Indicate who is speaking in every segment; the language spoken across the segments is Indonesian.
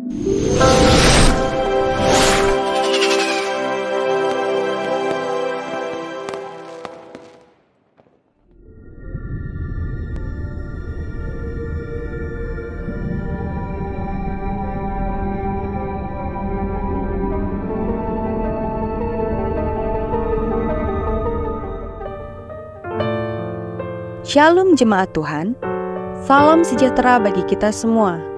Speaker 1: Shalom jemaat Tuhan, salam sejahtera bagi kita semua.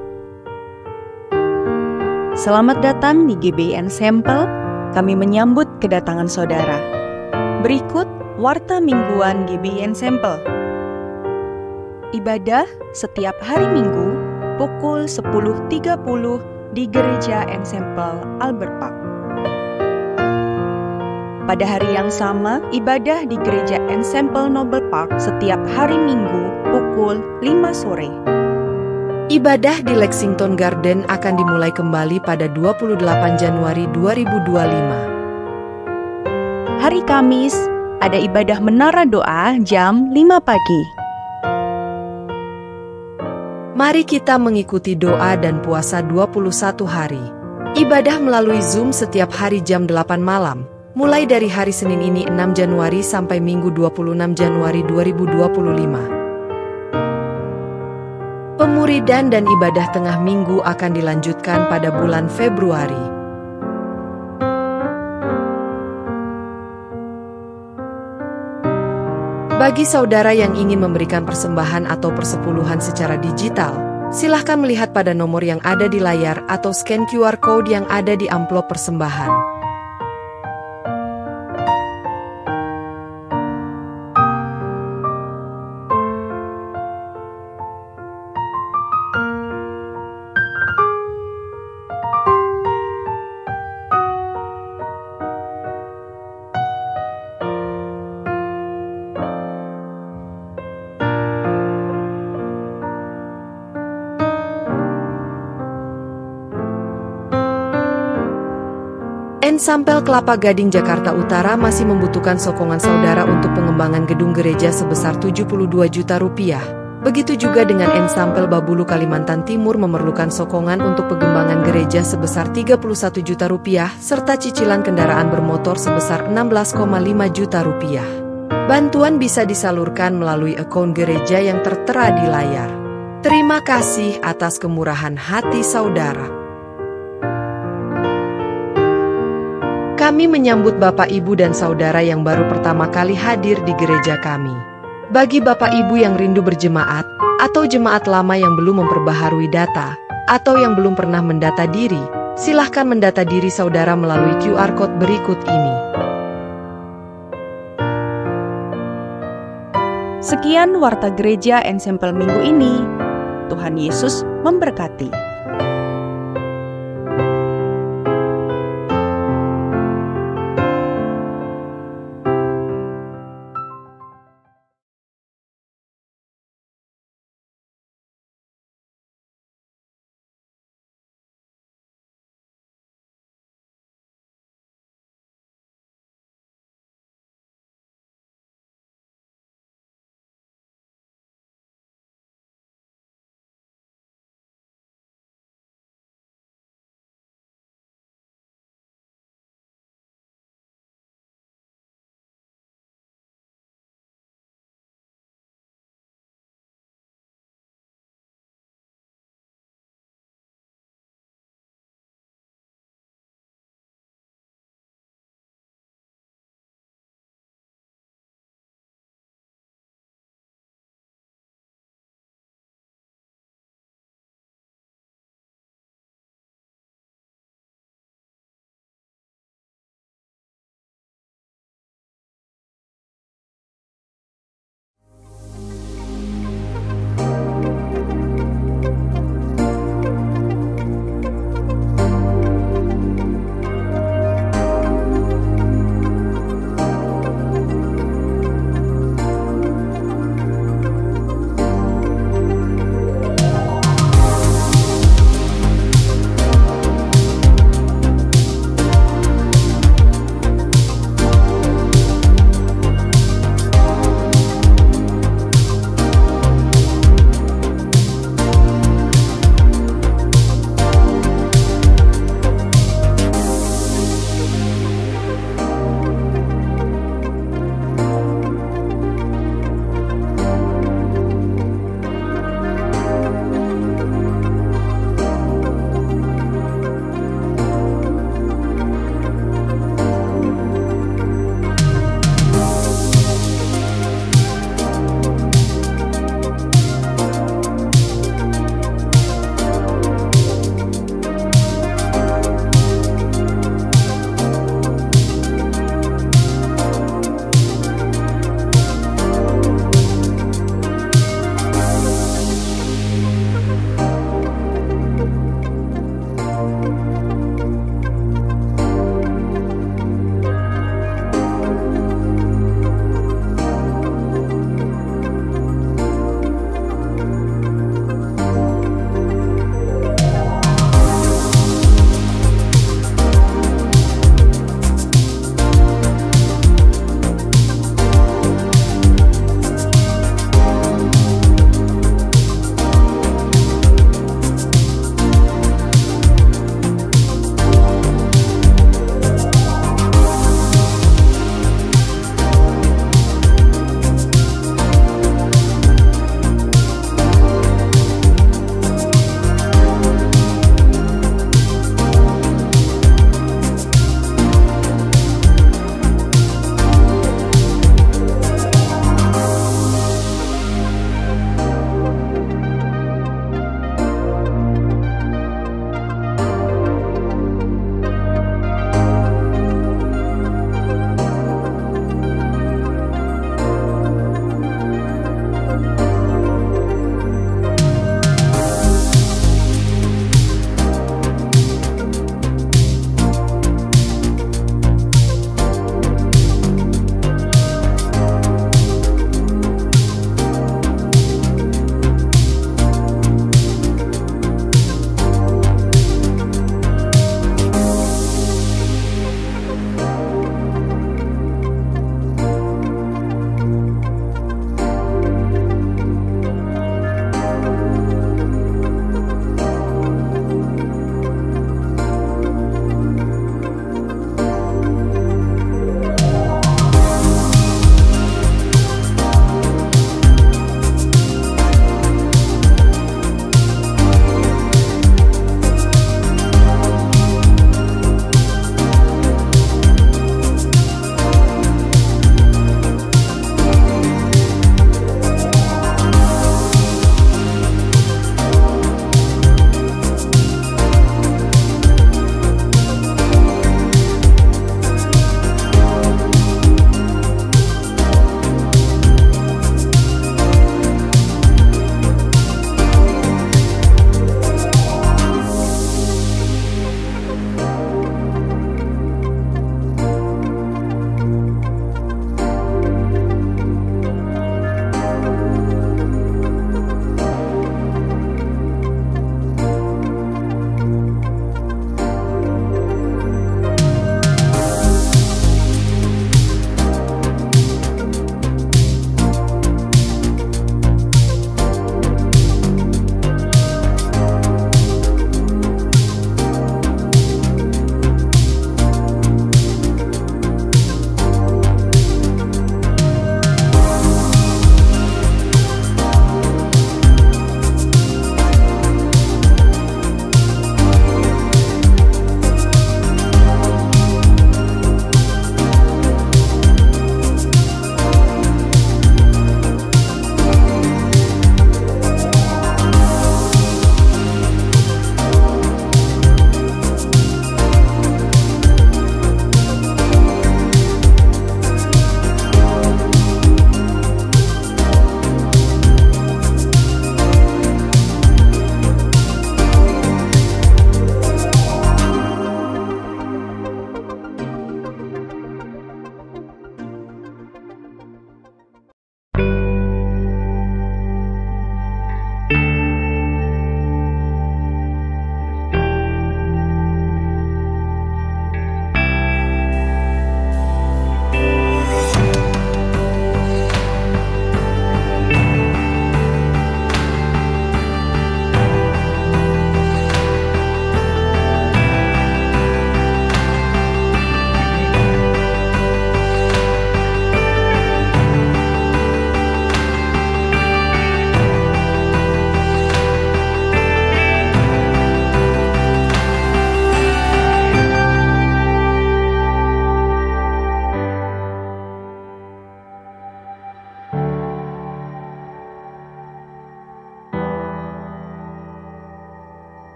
Speaker 1: Selamat datang di GBI Ensemble, kami menyambut kedatangan saudara. Berikut warta mingguan GBI Ensemble. Ibadah setiap hari Minggu pukul 10.30 di Gereja Ensemble Albert Park. Pada hari yang sama, ibadah di Gereja Ensemble Noble Park setiap hari Minggu pukul 5 sore.
Speaker 2: Ibadah di Lexington Garden akan dimulai kembali pada 28 Januari 2025.
Speaker 1: Hari Kamis, ada ibadah menara doa jam 5 pagi.
Speaker 2: Mari kita mengikuti doa dan puasa 21 hari. Ibadah melalui Zoom setiap hari jam 8 malam. Mulai dari hari Senin ini 6 Januari sampai Minggu 26 Januari 2025. Pemuridan dan ibadah tengah minggu akan dilanjutkan pada bulan Februari. Bagi saudara yang ingin memberikan persembahan atau persepuluhan secara digital, silahkan melihat pada nomor yang ada di layar atau scan QR Code yang ada di amplop persembahan. Ensemble Kelapa Gading Jakarta Utara masih membutuhkan sokongan saudara untuk pengembangan gedung gereja sebesar 72 juta rupiah. Begitu juga dengan Ensemble Babulu Kalimantan Timur memerlukan sokongan untuk pengembangan gereja sebesar 31 juta rupiah serta cicilan kendaraan bermotor sebesar 16,5 juta rupiah. Bantuan bisa disalurkan melalui akun gereja yang tertera di layar. Terima kasih atas kemurahan hati saudara. Kami menyambut Bapak, Ibu, dan Saudara yang baru pertama kali hadir di gereja kami. Bagi Bapak Ibu yang rindu berjemaat, atau jemaat lama yang belum memperbaharui data, atau yang belum pernah mendata diri, silahkan mendata diri saudara melalui QR Code berikut ini.
Speaker 1: Sekian warta gereja Ensemble minggu ini. Tuhan Yesus memberkati.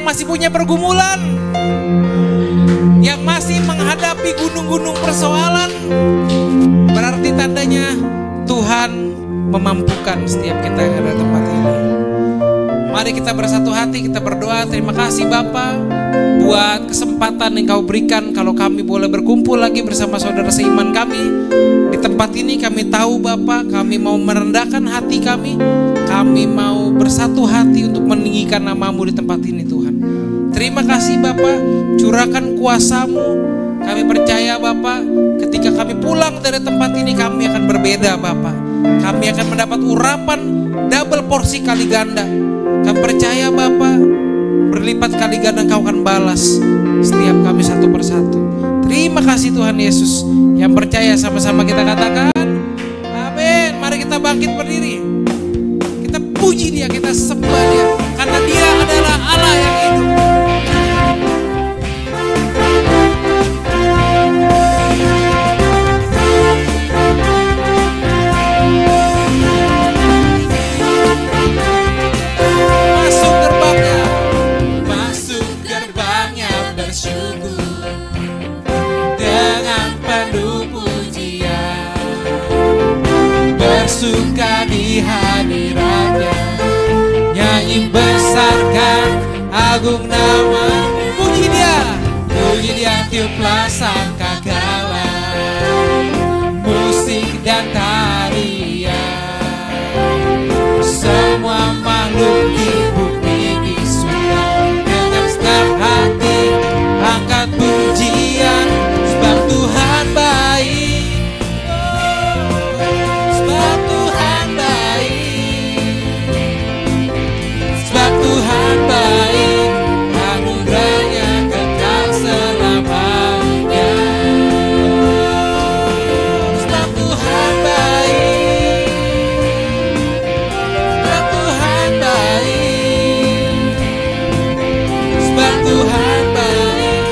Speaker 3: masih punya pergumulan, yang masih menghadapi gunung-gunung persoalan, berarti tandanya Tuhan memampukan setiap kita yang ada di tempat ini. Mari kita bersatu hati, kita berdoa. Terima kasih Bapa buat kesempatan yang Kau berikan. Kalau kami boleh berkumpul lagi bersama saudara seiman kami di tempat ini, kami tahu Bapa, kami mau merendahkan hati kami. Kami mau bersatu hati untuk meninggikan nama-Mu di tempat ini Tuhan. Terima kasih Bapa, curahkan kuasa-Mu. Kami percaya Bapa, ketika kami pulang dari tempat ini kami akan berbeda Bapa. Kami akan mendapat urapan double porsi kali ganda. Kami percaya Bapa, berlipat kali ganda Kau akan balas setiap kami satu persatu. Terima kasih Tuhan Yesus. Yang percaya sama-sama kita katakan amin. Mari kita bangkit berdiri. Kita puji Dia, kita sembah Dia, karena Dia adalah Allah yang hidup. Suka di hadiratnya, nyanyi besarkan agung nama. Puji dia tiuplah sangkakala, musik dan tarian. Semua makhluk di bumi di surga, dengan segenap hati angkat pujian, sebab Tuhan baik. Tuhan baik, anugerahnya kekal selamanya. Sebab Tuhan baik, sebab Tuhan baik, sebab Tuhan baik,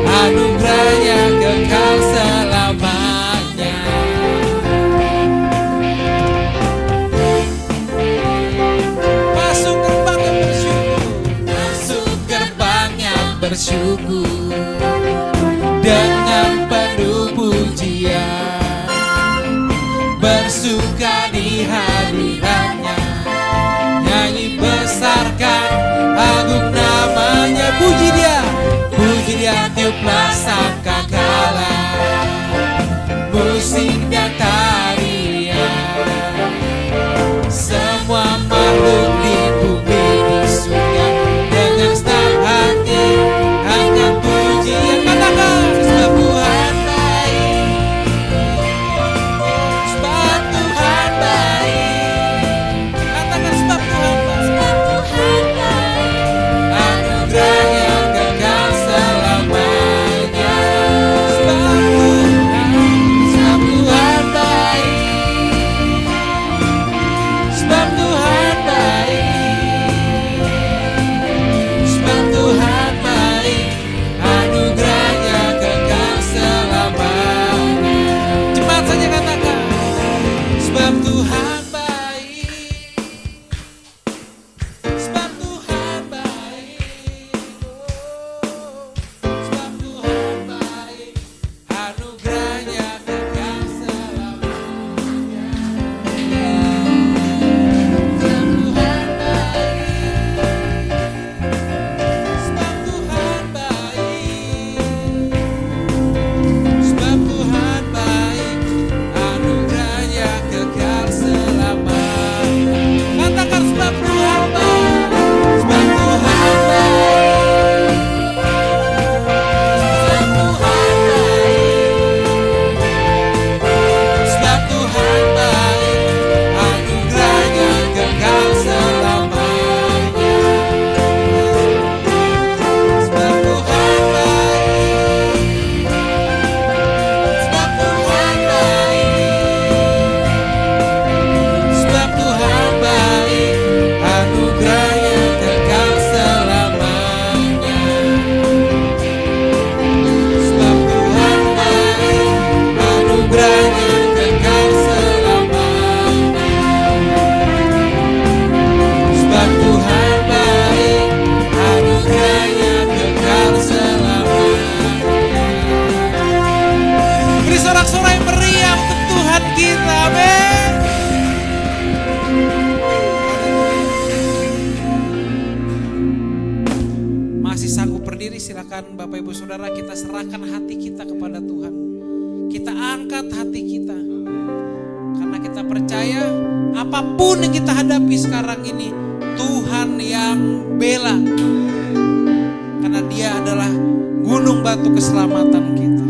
Speaker 3: anugerahnya kekal selamanya. Bersyukur dengan penuh pujian, bersuka di hadiratnya, nyanyi besarkan agung namanya. Puji dia tiuplah sangkakala, musik dan tarian. Semua makhluk di bumi di surga, dengan segenap hati angkat pujian. Katakan sebab Tuhan baik, sebab Tuhan baik. Katakan sebab Tuhan baik, anugerahnya kekal silakan Bapak Ibu Saudara kita serahkan hati kita kepada Tuhan. Kita angkat hati kita. Karena kita percaya apapun yang kita hadapi sekarang ini, Tuhan yang bela. Karena Dia adalah gunung batu keselamatan kita.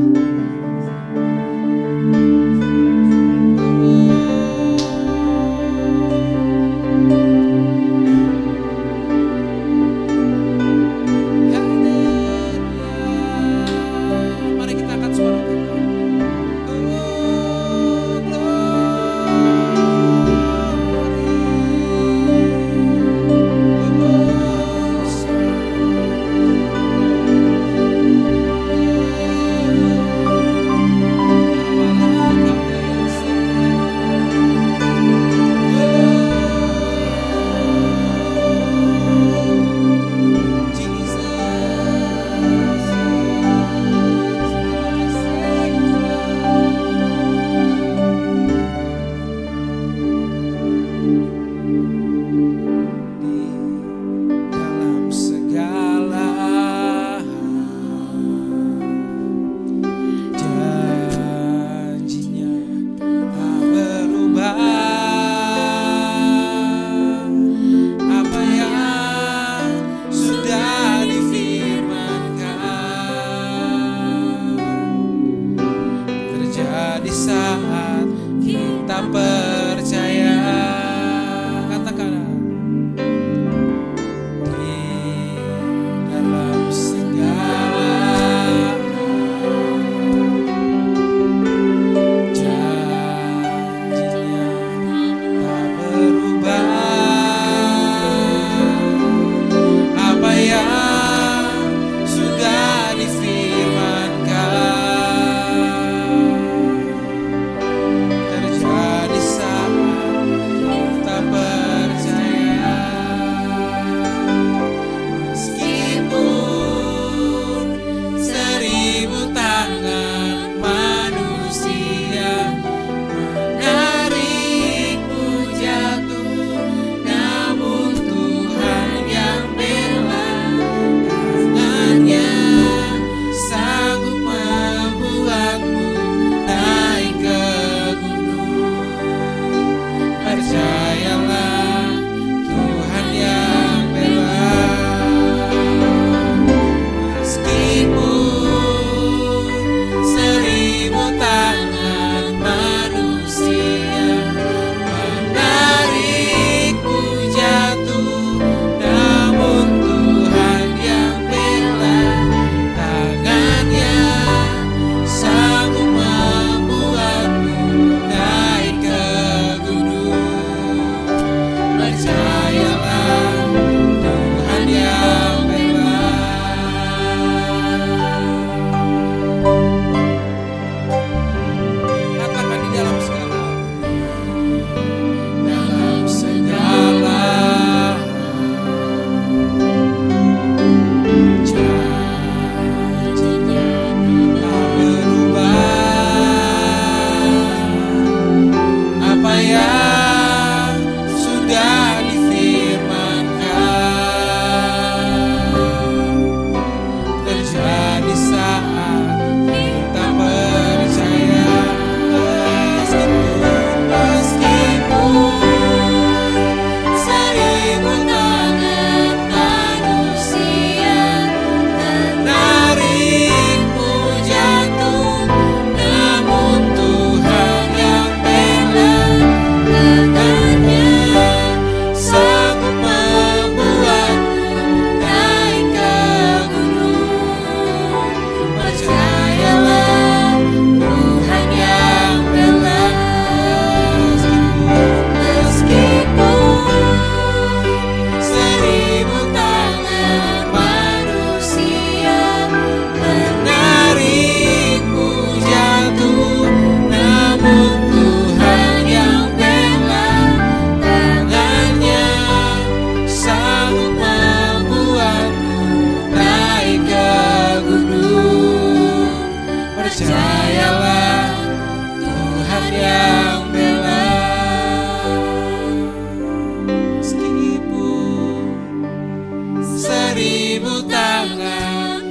Speaker 3: Seribu tangan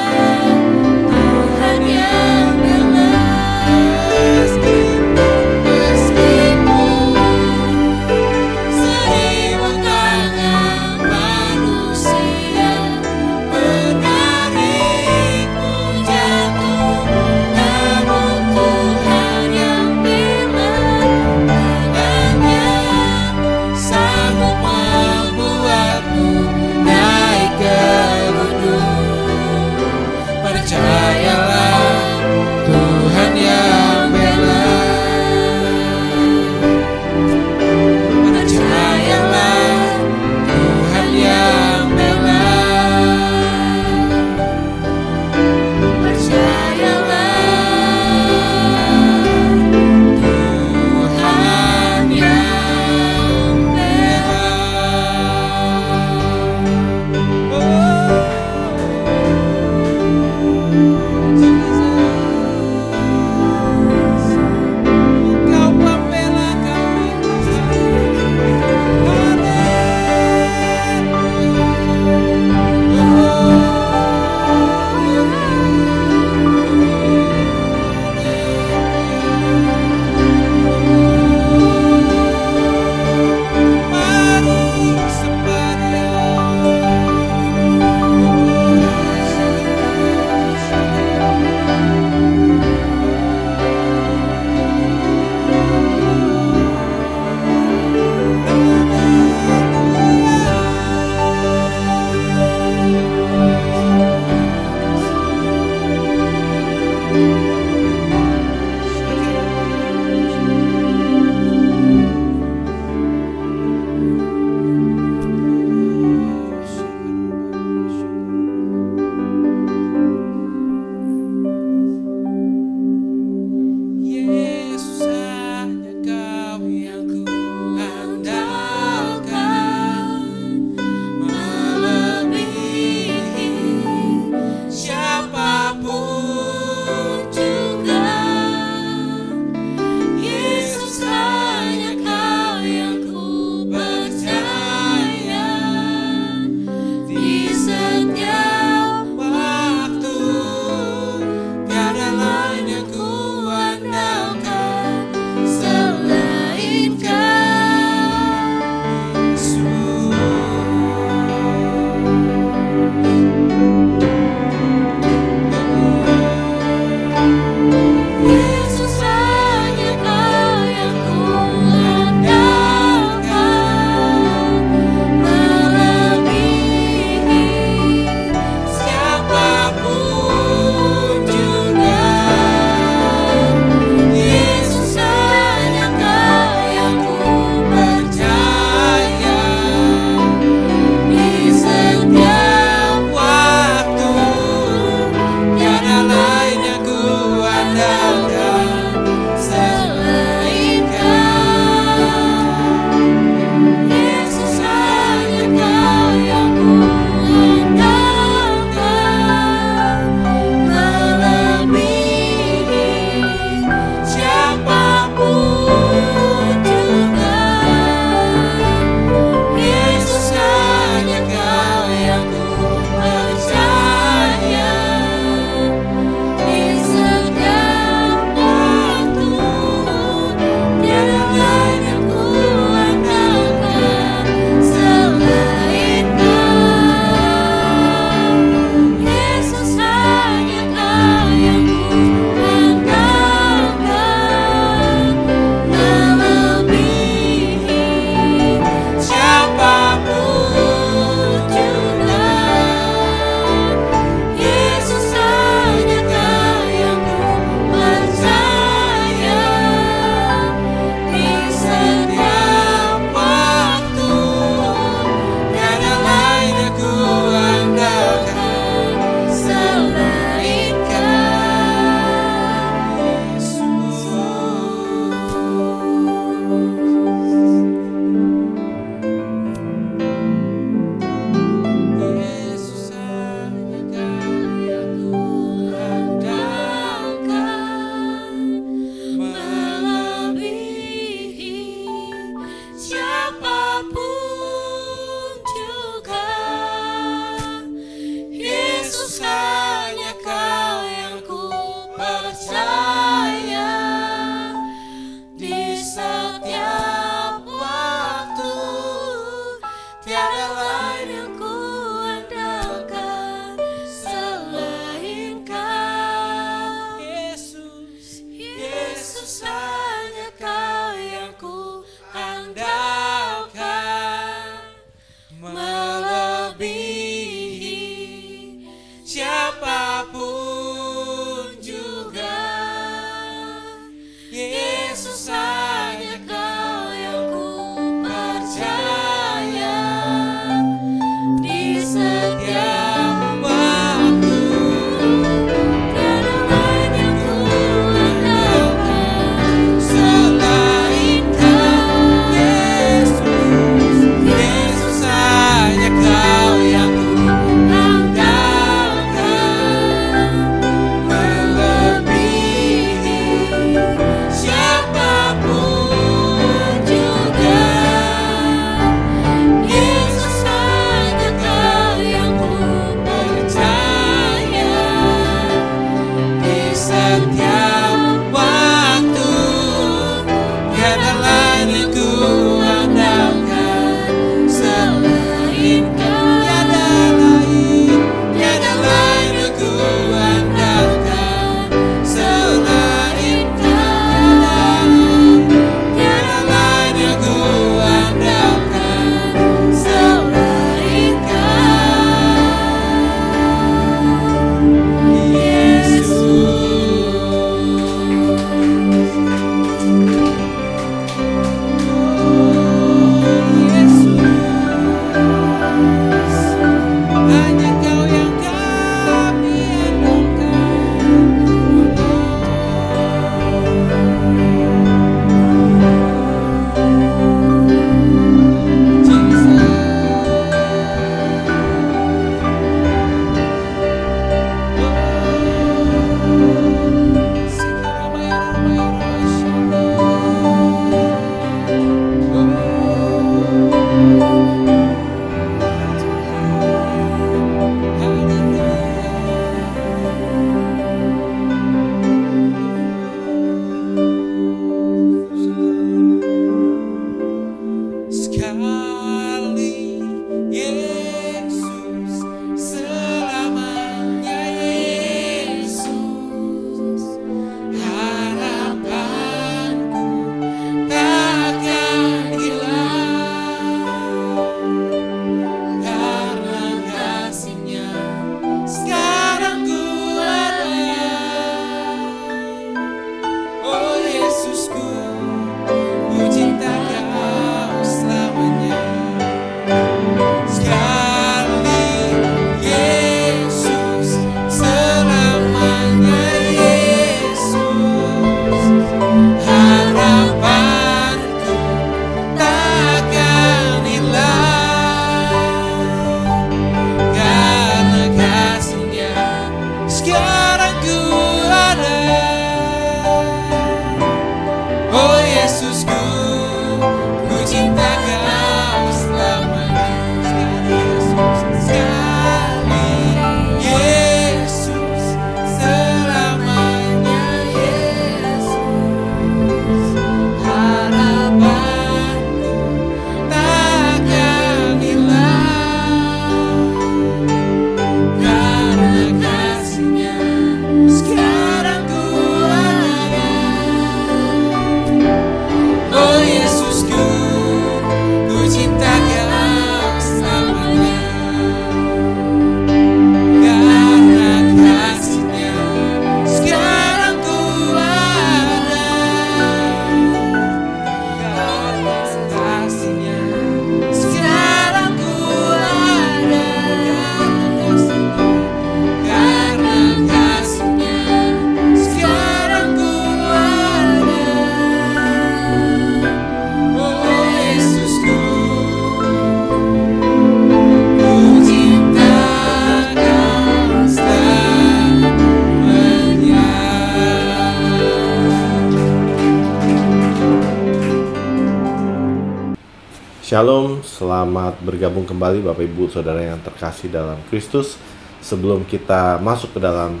Speaker 4: Shalom, selamat bergabung kembali Bapak Ibu Saudara yang terkasih dalam Kristus. Sebelum kita masuk ke dalam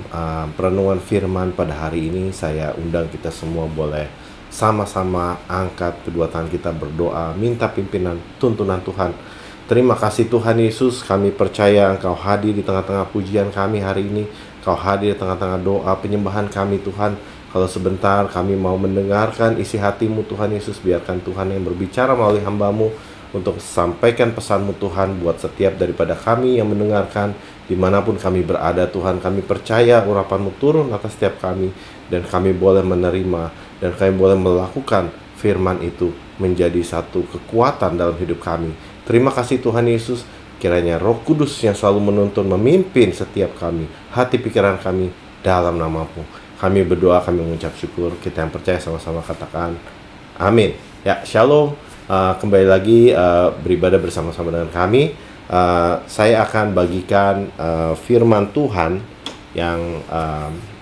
Speaker 4: perenungan firman pada hari ini, saya undang kita semua boleh sama-sama angkat kedua tangan kita berdoa, minta pimpinan tuntunan Tuhan. Terima kasih Tuhan Yesus, kami percaya Engkau hadir di tengah-tengah pujian kami hari ini. Engkau hadir di tengah-tengah doa penyembahan kami Tuhan. Kalau sebentar kami mau mendengarkan isi hati-Mu Tuhan Yesus, biarkan Tuhan yang berbicara melalui hamba-Mu untuk sampaikan pesan-Mu Tuhan buat setiap daripada kami yang mendengarkan dimanapun kami berada Tuhan. Kami percaya urapan-Mu turun atas setiap kami dan kami boleh menerima dan kami boleh melakukan firman itu menjadi satu kekuatan dalam hidup kami. Terima kasih Tuhan Yesus, kiranya Roh Kudus yang selalu menuntun memimpin setiap kami, hati pikiran kami dalam nama-Mu. Kami berdoa, kami mengucap syukur. Kita yang percaya sama-sama katakan amin. Ya, shalom. Kembali lagi beribadah bersama-sama dengan kami. Saya akan bagikan firman Tuhan yang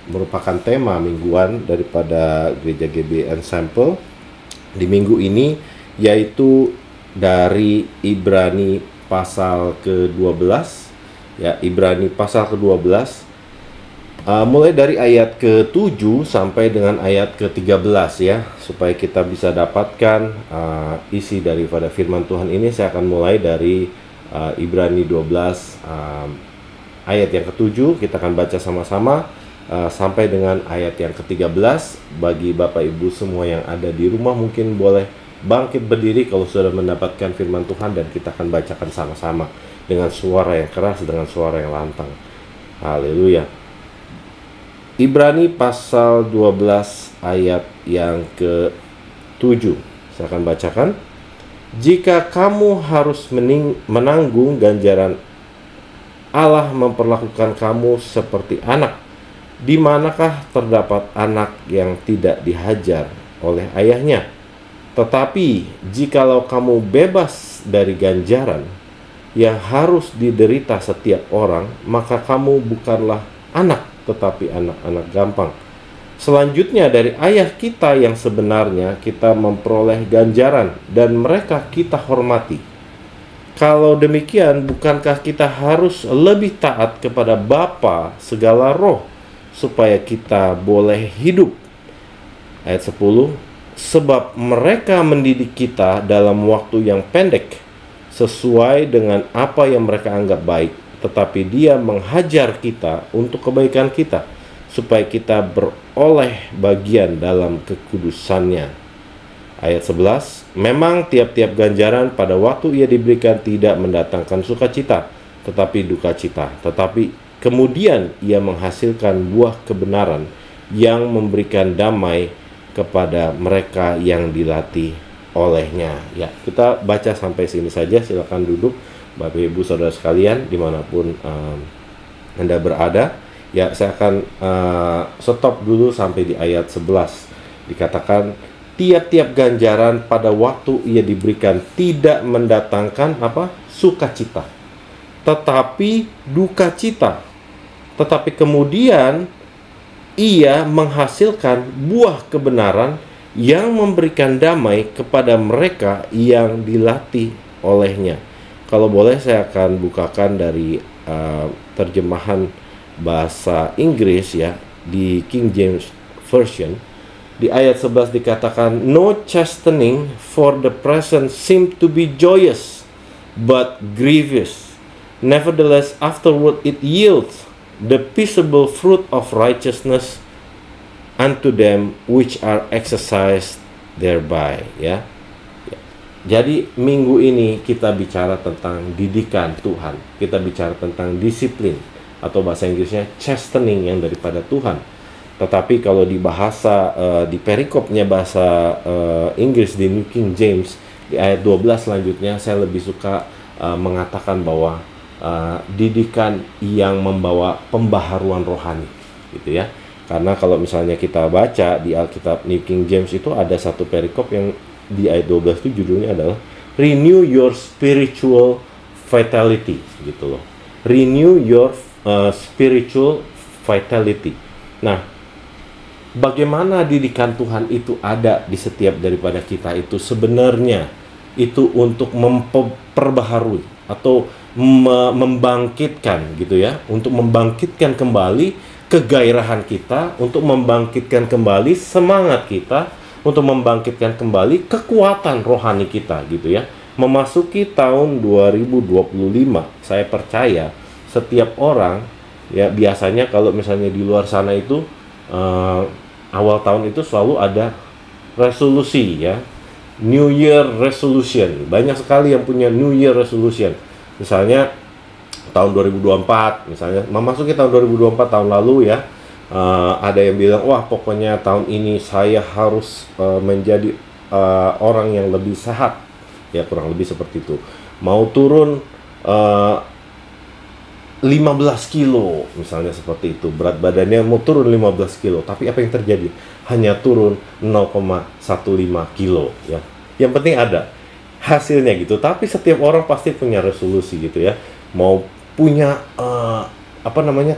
Speaker 4: merupakan tema mingguan daripada Gereja GBI Ensemble di minggu ini, yaitu dari Ibrani pasal ke-12. Ya, Ibrani pasal ke-12. Mulai dari ayat ke-7 sampai dengan ayat ke-13 ya, supaya kita bisa dapatkan isi daripada firman Tuhan ini. Saya akan mulai dari Ibrani 12 ayat yang ke-7. Kita akan baca sama-sama sampai dengan ayat yang ke-13. Bagi Bapak Ibu semua yang ada di rumah mungkin boleh bangkit berdiri kalau sudah mendapatkan firman Tuhan, dan kita akan bacakan sama-sama dengan suara yang keras, dengan suara yang lantang. Haleluya. Ibrani pasal 12 ayat yang ke-7. Saya akan bacakan. Jika kamu harus menanggung ganjaran, Allah memperlakukan kamu seperti anak. Di manakah terdapat anak yang tidak dihajar oleh ayahnya? Tetapi jikalau kamu bebas dari ganjaran yang harus diderita setiap orang, maka kamu bukanlah anak, tetapi anak-anak gampang. Selanjutnya, dari ayah kita yang sebenarnya kita memperoleh ganjaran, dan mereka kita hormati. Kalau demikian, bukankah kita harus lebih taat kepada Bapa segala roh, supaya kita boleh hidup? Ayat 10, sebab mereka mendidik kita dalam waktu yang pendek, sesuai dengan apa yang mereka anggap baik. Tetapi Dia menghajar kita untuk kebaikan kita, supaya kita beroleh bagian dalam kekudusannya. Ayat 11, memang tiap-tiap ganjaran pada waktu ia diberikan tidak mendatangkan sukacita, tetapi duka cita. Tetapi kemudian ia menghasilkan buah kebenaran yang memberikan damai kepada mereka yang dilatih olehnya. Ya, kita baca sampai sini saja. Silakan duduk Bapak Ibu Saudara sekalian dimanapun Anda berada. Ya, saya akan stop dulu sampai di ayat 11. Dikatakan tiap-tiap ganjaran pada waktu ia diberikan tidak mendatangkan sukacita, tetapi duka cita. Tetapi kemudian ia menghasilkan buah kebenaran yang memberikan damai kepada mereka yang dilatih olehnya. Kalau boleh saya akan bukakan dari terjemahan bahasa Inggris ya, di King James Version. Di ayat 11 dikatakan, no chastening for the present seemed to be joyous, but grievous. Nevertheless, afterward it yields the peaceable fruit of righteousness unto them which are exercised thereby. Ya. Jadi minggu ini kita bicara tentang didikan Tuhan. Kita bicara tentang disiplin, atau bahasa Inggrisnya chastening yang daripada Tuhan. Tetapi kalau di bahasa di perikopnya bahasa Inggris di New King James di ayat 12 selanjutnya, saya lebih suka mengatakan bahwa didikan yang membawa pembaharuan rohani, gitu ya. Karena kalau misalnya kita baca di Alkitab New King James itu ada satu perikop yang di ayat 12 itu judulnya adalah Renew Your Spiritual Vitality, gitu loh. Renew your spiritual vitality. Nah, bagaimana didikan Tuhan itu ada di setiap daripada kita itu sebenarnya itu untuk memperbaharui atau membangkitkan gitu ya, untuk membangkitkan kembali kegairahan kita, untuk membangkitkan kembali semangat kita, untuk membangkitkan kembali kekuatan rohani kita gitu ya. Memasuki tahun 2025, saya percaya setiap orang ya, biasanya kalau misalnya di luar sana itu awal tahun itu selalu ada resolusi ya, New Year Resolution. Banyak sekali yang punya New Year Resolution. Misalnya tahun 2024, misalnya memasuki tahun 2024 tahun lalu ya, ada yang bilang, wah pokoknya tahun ini saya harus menjadi orang yang lebih sehat, ya kurang lebih seperti itu. Mau turun 15 kilo misalnya seperti itu, berat badannya mau turun 15 kilo, tapi apa yang terjadi? Hanya turun 0,15 kilo ya. Yang penting ada hasilnya gitu. Tapi setiap orang pasti punya resolusi gitu ya, mau punya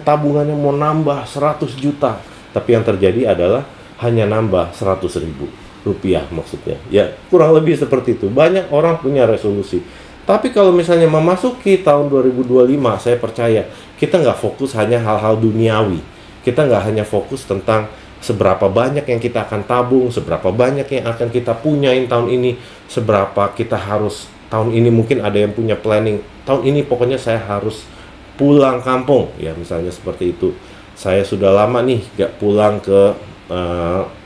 Speaker 4: tabungannya mau nambah 100 juta, tapi yang terjadi adalah hanya nambah 100.000 rupiah maksudnya ya, kurang lebih seperti itu. Banyak orang punya resolusi. Tapi kalau misalnya memasuki tahun 2025, saya percaya kita nggak fokus hanya hal-hal duniawi. Kita nggak hanya fokus tentang seberapa banyak yang kita akan tabung, seberapa banyak yang akan kita punyain tahun ini, seberapa kita harus tahun ini. Mungkin ada yang punya planning, tahun ini pokoknya saya harus pulang kampung, ya misalnya seperti itu. Saya sudah lama nih nggak pulang ke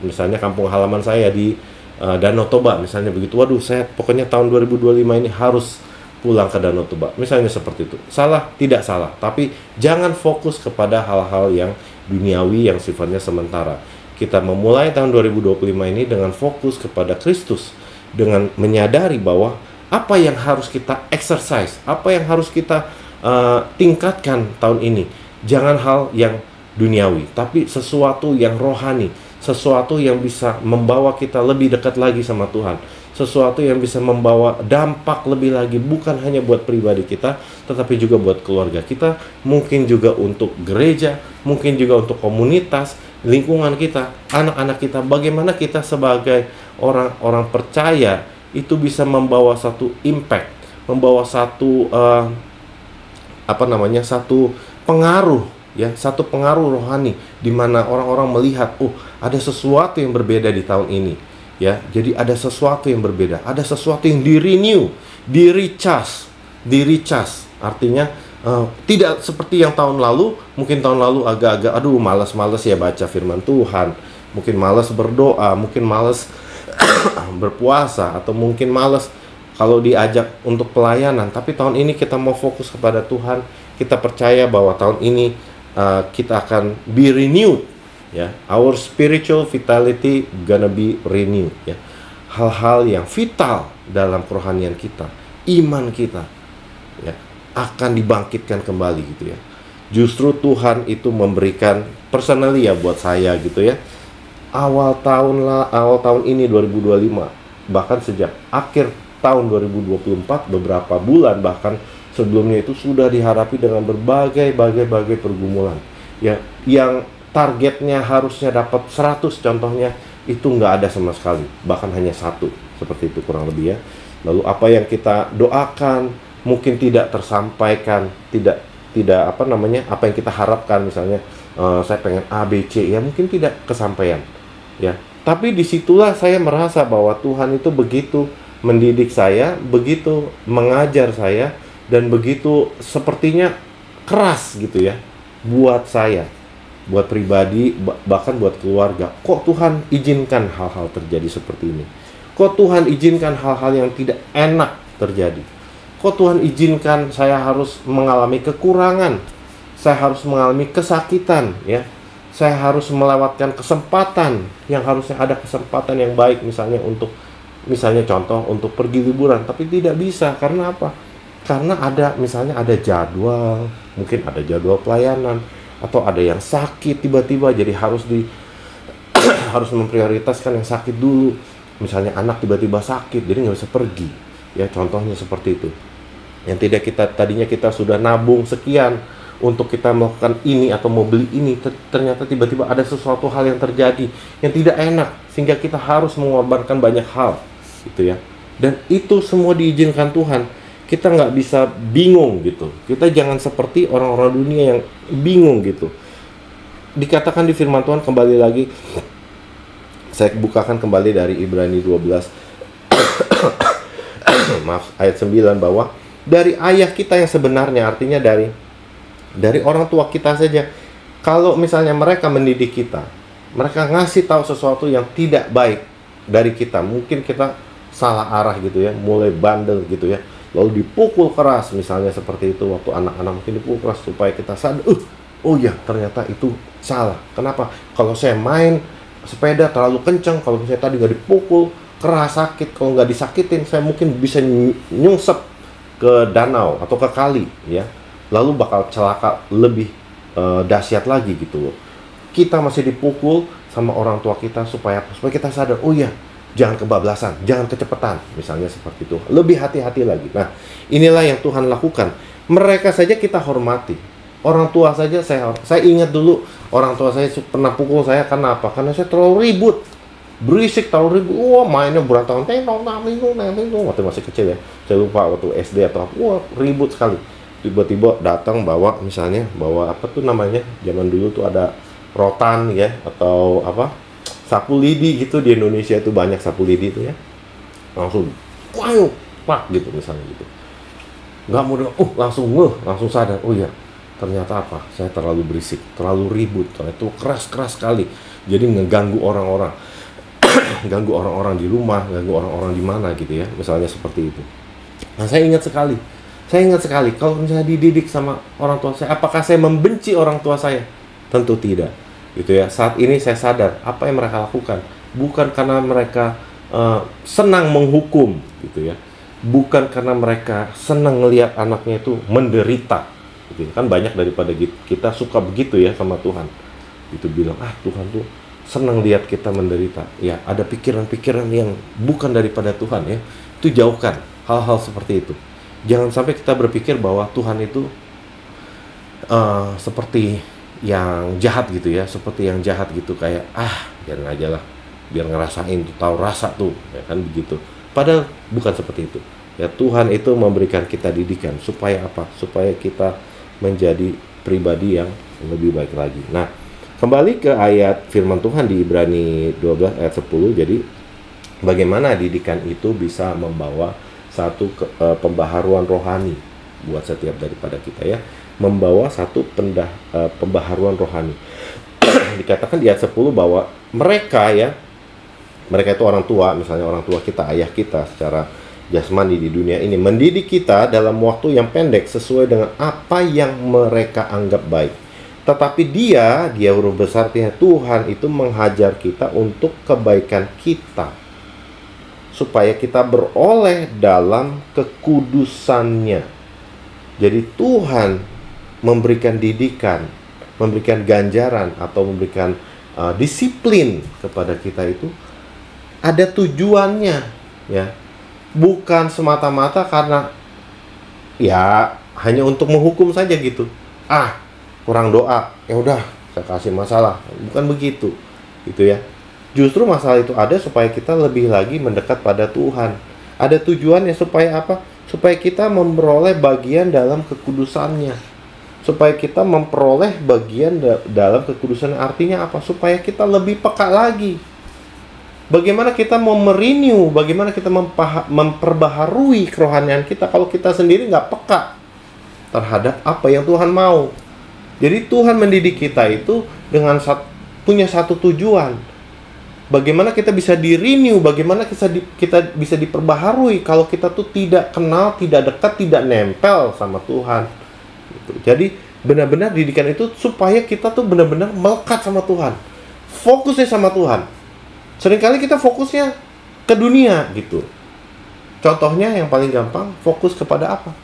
Speaker 4: misalnya kampung halaman saya di Danau Toba, misalnya begitu. Waduh, saya pokoknya tahun 2025 ini harus pulang ke Danau Toba, misalnya seperti itu. Salah? Tidak salah, tapi jangan fokus kepada hal-hal yang duniawi yang sifatnya sementara. Kita memulai tahun 2025 ini dengan fokus kepada Kristus, dengan menyadari bahwa apa yang harus kita exercise, apa yang harus kita tingkatkan tahun ini. Jangan hal yang duniawi, tapi sesuatu yang rohani, sesuatu yang bisa membawa kita lebih dekat lagi sama Tuhan, sesuatu yang bisa membawa dampak lebih lagi, bukan hanya buat pribadi kita, tetapi juga buat keluarga kita, mungkin juga untuk gereja, mungkin juga untuk komunitas, lingkungan kita, anak-anak kita. Bagaimana kita sebagai orang-orang percaya itu bisa membawa satu impact, membawa satu satu pengaruh ya, satu pengaruh rohani di mana orang-orang melihat, oh, ada sesuatu yang berbeda di tahun ini. Ya, jadi ada sesuatu yang berbeda, ada sesuatu yang di-renew, di-recharge. Artinya tidak seperti yang tahun lalu. Mungkin tahun lalu agak-agak aduh malas-malas ya baca firman Tuhan, mungkin malas berdoa, mungkin malas berpuasa, atau mungkin malas kalau diajak untuk pelayanan. Tapi tahun ini kita mau fokus kepada Tuhan. Kita percaya bahwa tahun ini kita akan be renewed. Ya, our spiritual vitality gonna be renewed ya. Hal-hal yang vital dalam kerohanian kita, iman kita ya, akan dibangkitkan kembali gitu ya. Justru Tuhan itu memberikan personally ya buat saya gitu ya. Awal tahun ini 2025, bahkan sejak akhir tahun 2024, beberapa bulan bahkan sebelumnya itu sudah dihadapi dengan berbagai pergumulan ya, yang targetnya harusnya dapat 100 contohnya, itu nggak ada sama sekali, bahkan hanya 1, seperti itu kurang lebih ya. Lalu apa yang kita doakan mungkin tidak tersampaikan, tidak apa yang kita harapkan. Misalnya saya pengen A, B, C ya, mungkin tidak kesampaian ya. Tapi disitulah saya merasa bahwa Tuhan itu begitu mendidik saya, begitu mengajar saya, dan begitu sepertinya keras gitu ya buat saya, buat pribadi, bahkan buat keluarga. Kok Tuhan izinkan hal-hal terjadi seperti ini? Kok Tuhan izinkan hal-hal yang tidak enak terjadi? Kok Tuhan izinkan saya harus mengalami kekurangan? Saya harus mengalami kesakitan ya. Saya harus melewatkan kesempatan yang harusnya ada kesempatan yang baik, misalnya contoh untuk pergi liburan, tapi tidak bisa. Karena apa? Karena misalnya ada jadwal, mungkin ada jadwal pelayanan, atau ada yang sakit tiba-tiba, jadi harus harus memprioritaskan yang sakit dulu. Misalnya anak tiba-tiba sakit, jadi nggak bisa pergi. Ya, contohnya seperti itu. Yang tadinya kita sudah nabung sekian untuk kita melakukan ini atau mau beli ini, ternyata tiba-tiba ada sesuatu hal yang terjadi yang tidak enak, sehingga kita harus mengorbankan banyak hal, gitu ya. Dan itu semua diizinkan Tuhan. Kita nggak bisa bingung gitu. Kita jangan seperti orang-orang dunia yang bingung gitu. Dikatakan di firman Tuhan kembali lagi, saya bukakan kembali dari Ibrani 12 maaf, ayat 9, bahwa dari ayah kita yang sebenarnya, artinya dari orang tua kita saja, kalau misalnya mereka mendidik kita, mereka ngasih tahu sesuatu yang tidak baik dari kita, mungkin kita salah arah gitu ya, mulai bandel gitu ya, lalu dipukul keras misalnya seperti itu. Waktu anak-anak mungkin dipukul keras supaya kita sadar, oh ya ternyata itu salah. Kenapa? Kalau saya main sepeda terlalu kencang, kalau saya tadi nggak dipukul keras sakit, kalau nggak disakitin saya mungkin bisa nyungsep ke danau atau ke kali ya, lalu bakal celaka lebih dahsyat lagi gitu loh. Kita masih dipukul sama orang tua kita supaya kita sadar, oh ya jangan kebablasan, jangan kecepatan, misalnya seperti itu, lebih hati-hati lagi. Nah, inilah yang Tuhan lakukan. Mereka saja kita hormati, orang tua saja saya ingat dulu orang tua saya pernah pukul saya karena apa? Karena saya terlalu ribut, berisik, terlalu ribut. Wah, mainnya berantakan, waktu masih kecil ya, saya lupa waktu SD atau apa. Wah, ribut sekali. Tiba-tiba datang bawa apa tuh namanya, zaman dulu tuh ada rotan ya, atau apa, sapu lidi gitu. Di Indonesia itu banyak sapu lidi itu ya, langsung pak gitu misalnya gitu. Nggak mau langsung sadar, oh ya ternyata apa, saya terlalu berisik, terlalu ribut, itu keras sekali, jadi ngeganggu orang-orang ganggu orang-orang di rumah, ganggu orang-orang di mana gitu ya, misalnya seperti itu. Nah, saya ingat sekali kalau misalnya dididik sama orang tua saya, apakah saya membenci orang tua saya? Tentu tidak gitu ya. Saat ini saya sadar apa yang mereka lakukan bukan karena mereka senang menghukum gitu ya, bukan karena mereka senang ngelihat anaknya itu menderita gitu. Kan banyak daripada kita suka begitu ya sama Tuhan, itu bilang Tuhan tuh senang lihat kita menderita ya. Ada pikiran-pikiran yang bukan daripada Tuhan ya, itu jauhkan hal-hal seperti itu. Jangan sampai kita berpikir bahwa Tuhan itu seperti yang jahat gitu ya, kayak biarin aja lah, biar ngerasain tuh, tahu rasa tuh ya kan begitu. Padahal bukan seperti itu ya. Tuhan itu memberikan kita didikan supaya apa? Supaya kita menjadi pribadi yang lebih baik lagi. Nah, kembali ke ayat firman Tuhan di Ibrani 12 ayat 10. Jadi bagaimana didikan itu bisa membawa satu pembaharuan rohani buat setiap daripada kita ya, membawa satu pembaharuan rohani. Dikatakan di ayat 10 bahwa mereka itu orang tua, misalnya orang tua kita, ayah kita secara jasmani di dunia ini, mendidik kita dalam waktu yang pendek sesuai dengan apa yang mereka anggap baik. Tetapi dia huruf besar Tuhan itu menghajar kita untuk kebaikan kita, supaya kita beroleh dalam kekudusannya. Jadi Tuhan memberikan didikan, memberikan ganjaran atau memberikan disiplin kepada kita itu ada tujuannya ya. Bukan semata-mata karena ya hanya untuk menghukum saja gitu. Kurang doa, ya udah saya kasih masalah. Bukan begitu gitu ya. Justru masalah itu ada supaya kita lebih lagi mendekat pada Tuhan. Ada tujuannya supaya apa? Supaya kita memperoleh bagian dalam kekudusannya. Supaya kita memperoleh bagian dalam kekudusan. Artinya apa? Supaya kita lebih peka lagi. Bagaimana kita mau merenew, bagaimana kita memperbaharui kerohanian kita kalau kita sendiri nggak peka terhadap apa yang Tuhan mau. Jadi Tuhan mendidik kita itu dengan punya satu tujuan. Bagaimana kita bisa di-renew, bagaimana kita bisa diperbaharui kalau kita tuh tidak kenal, tidak dekat, tidak nempel sama Tuhan. Gitu. Jadi benar-benar didikan itu supaya kita tuh benar-benar melekat sama Tuhan. Fokusnya sama Tuhan. Seringkali kita fokusnya ke dunia gitu. Contohnya yang paling gampang, fokus kepada apa?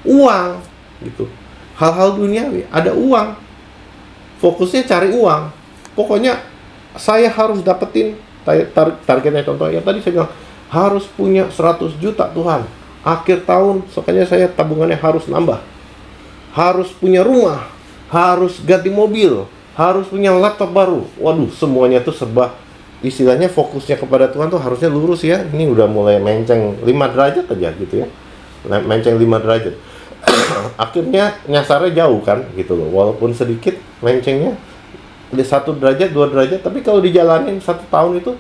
Speaker 4: Uang gitu. Hal-hal duniawi, ada uang. Fokusnya cari uang. Pokoknya saya harus dapetin targetnya, contohnya tadi saya bilang harus punya 100 juta Tuhan. Akhir tahun, pokoknya saya tabungannya harus nambah. Harus punya rumah, harus ganti mobil, harus punya laptop baru. Waduh, semuanya tuh serba istilahnya fokusnya kepada Tuhan tuh harusnya lurus ya. Ini udah mulai menceng 5 derajat aja gitu ya. Menceng 5 derajat. Akhirnya nyasarnya jauh kan gitu loh. Walaupun sedikit mencengnya di 1 derajat, 2 derajat, tapi kalau dijalanin 1 tahun itu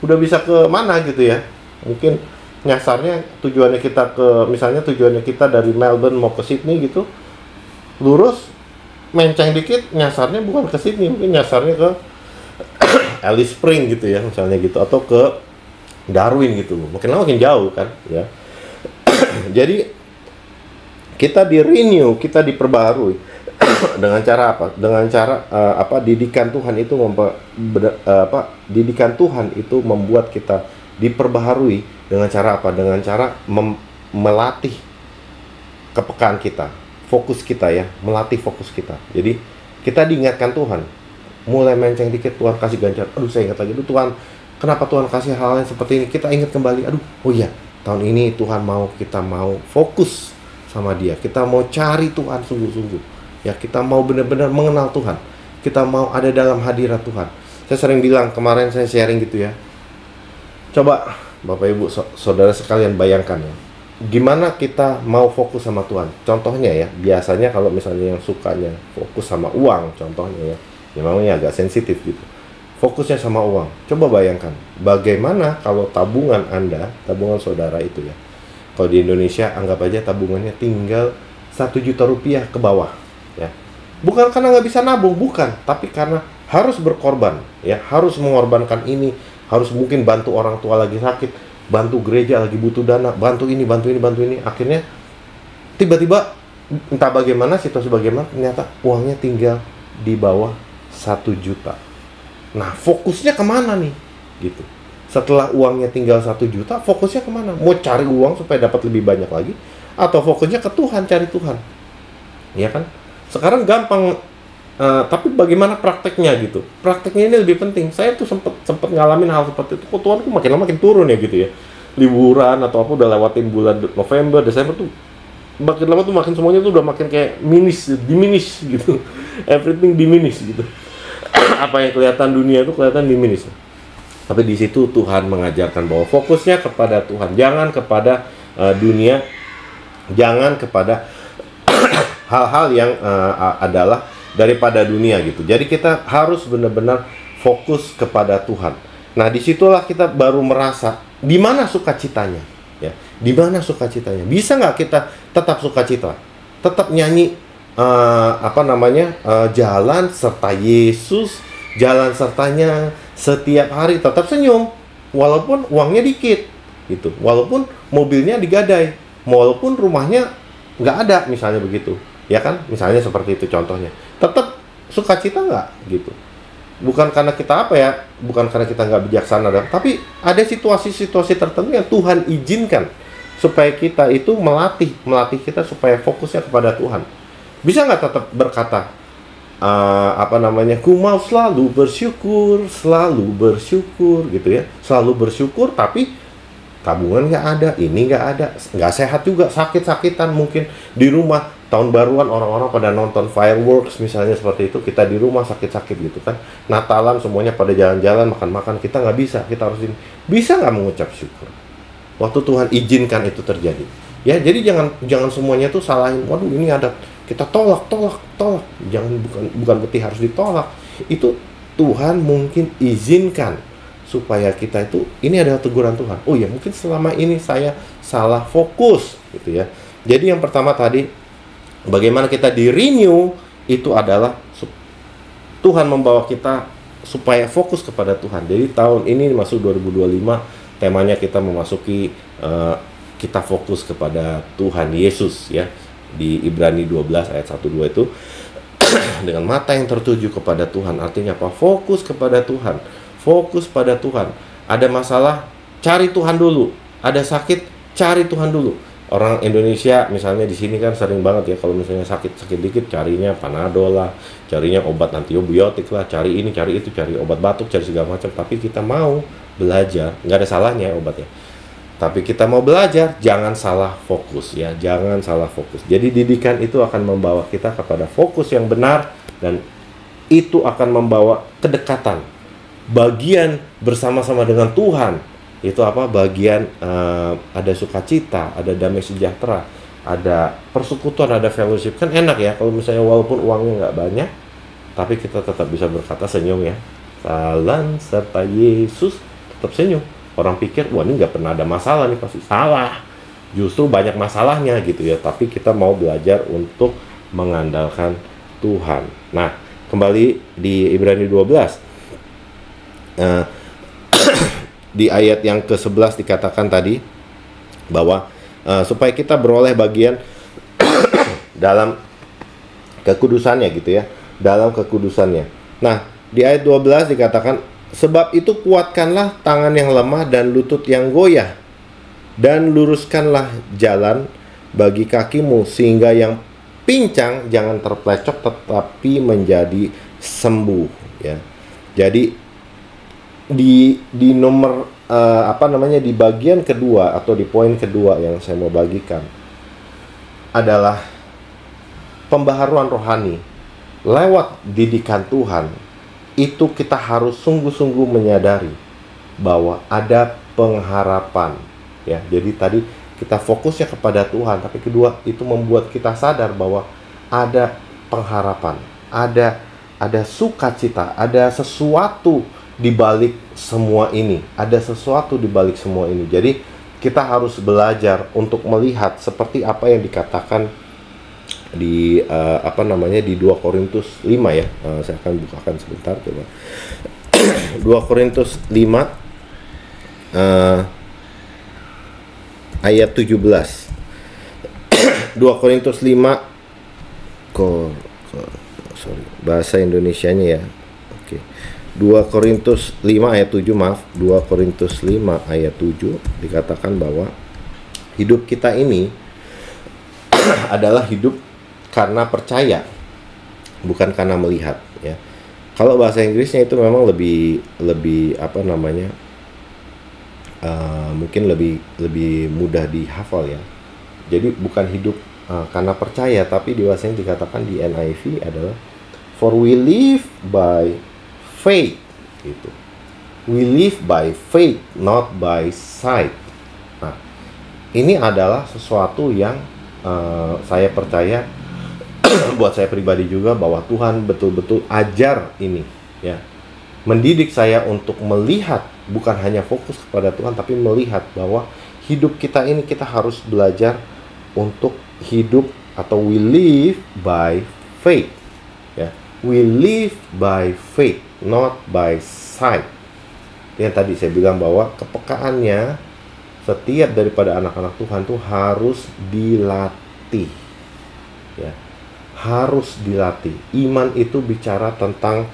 Speaker 4: udah bisa ke mana gitu ya. Mungkin nyasarnya tujuannya kita misalnya tujuannya kita dari Melbourne mau ke Sydney gitu. Lurus, menceng dikit, nyasarnya bukan ke Sydney, mungkin nyasarnya ke Alice Spring gitu ya misalnya gitu, atau ke Darwin gitu loh. Makin lama makin jauh kan ya. Jadi kita di-renew, kita diperbaharui dengan cara apa? Dengan cara didikan Tuhan itu didikan Tuhan itu membuat kita diperbaharui dengan cara apa? Dengan cara melatih kepekaan kita, fokus kita ya, melatih fokus kita. Jadi kita diingatkan Tuhan, mulai menceng dikit Tuhan kasih ganjar. Aduh, saya ingat lagi, aduh Tuhan, kenapa Tuhan kasih hal yang seperti ini? Kita ingat kembali, aduh, oh iya, tahun ini Tuhan kita mau fokus sama Dia. Kita mau cari Tuhan sungguh-sungguh. Ya, kita mau benar-benar mengenal Tuhan. Kita mau ada dalam hadirat Tuhan. Saya sering bilang, kemarin saya sharing gitu ya. Coba Bapak Ibu Saudara sekalian bayangkan ya. Gimana kita mau fokus sama Tuhan? Contohnya ya, biasanya kalau misalnya yang sukanya fokus sama uang, contohnya ya, memangnya agak sensitif gitu. Fokusnya sama uang. Coba bayangkan, bagaimana kalau tabungan Anda, tabungan saudara itu ya. Kalau di Indonesia, anggap aja tabungannya tinggal 1 juta rupiah ke bawah. Ya. Bukan karena nggak bisa nabung, bukan. Tapi karena harus berkorban. Ya, harus mengorbankan ini. Harus mungkin bantu orang tua lagi sakit. Bantu gereja lagi butuh dana. Bantu ini, bantu ini, bantu ini. Akhirnya, tiba-tiba, entah bagaimana, situasi bagaimana, ternyata uangnya tinggal di bawah 1 juta. Nah, fokusnya kemana nih? Gitu. Setelah uangnya tinggal 1 juta, fokusnya kemana? Mau cari uang supaya dapat lebih banyak lagi? Atau fokusnya ke Tuhan, cari Tuhan? Ya kan? Sekarang gampang, tapi bagaimana prakteknya gitu? Prakteknya ini lebih penting. Saya tuh sempat ngalamin hal seperti itu. Kok Tuhan makin lama makin turun ya gitu ya? Liburan atau apa udah lewatin bulan November, Desember tuh makin lama tuh makin semuanya tuh udah makin kayak diminish gitu. Everything diminish gitu. Apa yang kelihatan dunia itu kelihatan diminish. Tapi di situ Tuhan mengajarkan bahwa fokusnya kepada Tuhan, jangan kepada dunia, jangan kepada hal-hal yang adalah daripada dunia gitu. Jadi kita harus benar-benar fokus kepada Tuhan. Nah, disitulah kita baru merasa di mana sukacitanya, ya. Di mana sukacitanya? Bisa nggak kita tetap sukacita, tetap nyanyi jalan serta Yesus, jalan sertanya setiap hari, tetap senyum walaupun uangnya dikit gitu, walaupun mobilnya digadai, walaupun rumahnya nggak ada misalnya begitu, ya kan, misalnya seperti itu contohnya, tetap sukacita nggak gitu. Bukan karena kita bukan karena kita nggak bijaksana, tapi ada situasi-situasi tertentu yang Tuhan izinkan supaya kita itu melatih kita supaya fokusnya kepada Tuhan. Bisa nggak tetap berkata ku mau selalu bersyukur gitu ya, selalu bersyukur, tapi tabungan nggak ada, ini nggak ada, nggak sehat juga, sakit-sakitan mungkin di rumah. Tahun baruan orang-orang pada nonton fireworks misalnya seperti itu, kita di rumah sakit-sakit gitu kan. Natalan semuanya pada jalan-jalan, makan-makan, kita nggak bisa, kita harus ini. Bisa nggak mengucap syukur waktu Tuhan izinkan itu terjadi? Ya, jadi jangan semuanya tuh salahin, waduh ini ada, kita tolak. Jangan, bukan berarti harus ditolak. Itu Tuhan mungkin izinkan supaya kita itu, ini adalah teguran Tuhan. Oh ya, mungkin selama ini saya salah fokus gitu ya. Jadi yang pertama tadi, bagaimana kita di-renew itu adalah Tuhan membawa kita supaya fokus kepada Tuhan. Jadi tahun ini masuk 2025, temanya kita memasuki kita fokus kepada Tuhan Yesus ya. Di Ibrani 12 ayat 1-2 itu dengan mata yang tertuju kepada Tuhan. Artinya apa? Fokus kepada Tuhan. Fokus pada Tuhan. Ada masalah, cari Tuhan dulu. Ada sakit, cari Tuhan dulu. Orang Indonesia misalnya di sini kan sering banget ya, kalau misalnya sakit dikit carinya Panadol lah, carinya obat antibiotik lah, cari ini, cari itu, cari obat batuk, cari segala macam. Tapi kita mau belajar, nggak ada salahnya obatnya. Tapi kita mau belajar, jangan salah fokus ya, jangan salah fokus. Jadi didikan itu akan membawa kita kepada fokus yang benar, dan itu akan membawa kedekatan bagian bersama-sama dengan Tuhan. Itu apa? Bagian ada sukacita, ada damai sejahtera, ada persekutuan, ada fellowship. Kan enak ya kalau misalnya walaupun uangnya nggak banyak, tapi kita tetap bisa berkata senyum ya. Salam serta Yesus, tetap senyum. Orang pikir, wah ini nggak pernah ada masalah nih, pasti salah. Justru banyak masalahnya gitu ya. Tapi kita mau belajar untuk mengandalkan Tuhan. Nah, kembali di Ibrani 12. Di ayat yang ke-11 dikatakan tadi bahwa supaya kita beroleh bagian dalam kekudusannya gitu ya, dalam kekudusannya. Nah, di ayat 12 dikatakan, sebab itu kuatkanlah tangan yang lemah dan lutut yang goyah, dan luruskanlah jalan bagi kakimu, sehingga yang pincang jangan terplecok tetapi menjadi sembuh ya. Jadi di nomor di bagian kedua atau di poin kedua yang saya mau bagikan adalah pembaharuan rohani lewat didikan Tuhan. Itu kita harus sungguh-sungguh menyadari bahwa ada pengharapan ya. Jadi tadi kita fokusnya kepada Tuhan, tapi kedua itu membuat kita sadar bahwa ada pengharapan, ada sukacita, ada sesuatu di balik semua ini. Ada sesuatu di balik semua ini. Jadi kita harus belajar untuk melihat seperti apa yang dikatakan di di 2 Korintus 5 ya. Saya akan bukakan sebentar coba. 2 Korintus 5 ayat 17. 2 Korintus 5 bahasa Indonesianya ya. Oke. 2 Korintus 5 ayat 7, 2 Korintus 5 ayat 7 dikatakan bahwa hidup kita ini adalah hidup karena percaya, bukan karena melihat ya. Kalau bahasa Inggrisnya itu memang lebih mungkin lebih mudah dihafal ya. Jadi bukan hidup karena percaya, tapi di bahasa yang dikatakan di NIV adalah for we live by faith gitu. We live by faith, not by sight. Nah, ini adalah sesuatu yang saya percaya buat saya pribadi juga, bahwa Tuhan betul-betul ajar ini ya. Mendidik saya untuk melihat, bukan hanya fokus kepada Tuhan, tapi melihat bahwa hidup kita ini kita harus belajar untuk hidup, atau we live by faith ya. We live by faith, not by sight. Yang tadi saya bilang bahwa kepekaannya setiap daripada anak-anak Tuhan tuh harus dilatih ya. Harus dilatih. Iman itu bicara tentang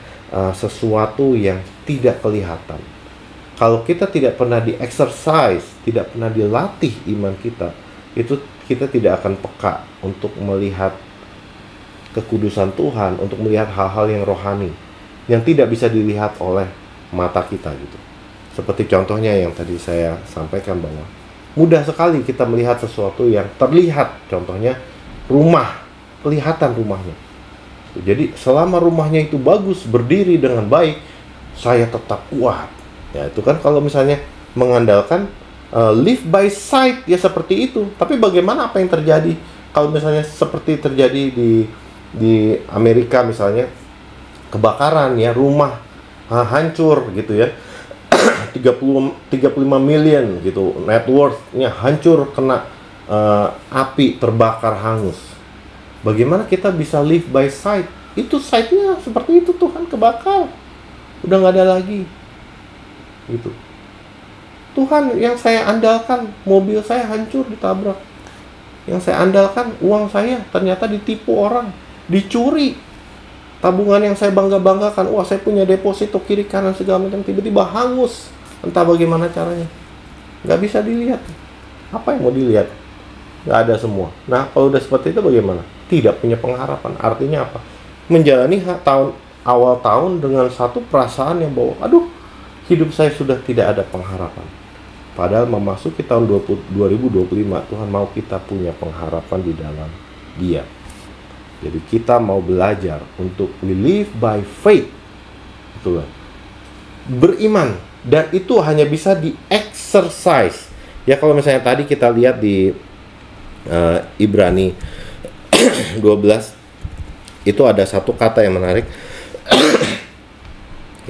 Speaker 4: sesuatu yang tidak kelihatan. Kalau kita tidak pernah di-exercise, tidak pernah dilatih iman kita, itu kita tidak akan peka untuk melihat kekudusan Tuhan, untuk melihat hal-hal yang rohani yang tidak bisa dilihat oleh mata kita gitu. Seperti contohnya yang tadi saya sampaikan, bahwa mudah sekali kita melihat sesuatu yang terlihat. Contohnya rumah, kelihatan rumahnya. Jadi selama rumahnya itu bagus, berdiri dengan baik, saya tetap kuat. Ya itu kan kalau misalnya mengandalkan live by sight ya, seperti itu. Tapi bagaimana apa yang terjadi kalau misalnya seperti terjadi di Amerika misalnya, kebakaran ya, rumah hancur gitu ya, 35 million gitu net worth-nya hancur, kena api, terbakar, hangus. Bagaimana kita bisa live by sight? Itu sight-nya seperti itu, Tuhan kebakar, udah nggak ada lagi gitu. Tuhan yang saya andalkan, mobil saya hancur, ditabrak. Yang saya andalkan, uang saya ternyata ditipu orang, dicuri. Tabungan yang saya bangga-banggakan, wah saya punya deposito kiri kanan segala macam, tiba-tiba hangus. Entah bagaimana caranya. Nggak bisa dilihat. Apa yang mau dilihat? Nggak ada semua. Nah, kalau udah seperti itu bagaimana? Tidak punya pengharapan. Artinya apa? Menjalani awal tahun dengan satu perasaan yang bahwa, aduh, hidup saya sudah tidak ada pengharapan. Padahal memasuki tahun 2025, Tuhan mau kita punya pengharapan di dalam Dia. Jadi kita mau belajar untuk we live by faith. Itulah. beriman, dan itu hanya bisa di exercise. Ya, kalau misalnya tadi kita lihat di Ibrani 12, itu ada satu kata yang menarik.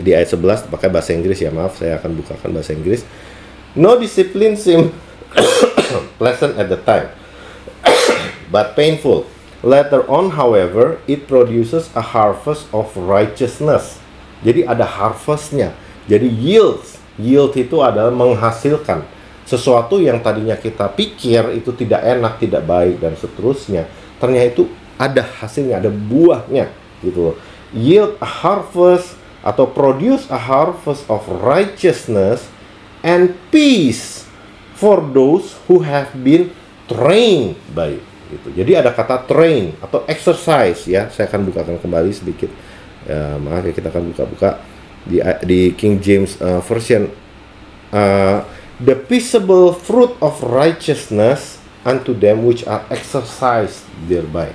Speaker 4: Di ayat 11 pakai bahasa Inggris ya, maaf, saya akan bukakan bahasa Inggris. No discipline seems pleasant at the time, but painful. Later on, however, it produces a harvest of righteousness. Jadi ada harvestnya. Jadi yield itu adalah menghasilkan sesuatu yang tadinya kita pikir itu tidak enak, tidak baik, dan seterusnya. Ternyata itu ada hasilnya, ada buahnya, gitu loh. Yield a harvest atau produce a harvest of righteousness and peace for those who have been trained by it. Gitu. Jadi ada kata train atau exercise ya. Saya akan bukakan kembali sedikit. Maaf ya, kita akan buka di King James Version. The peaceable fruit of righteousness unto them which are exercised thereby.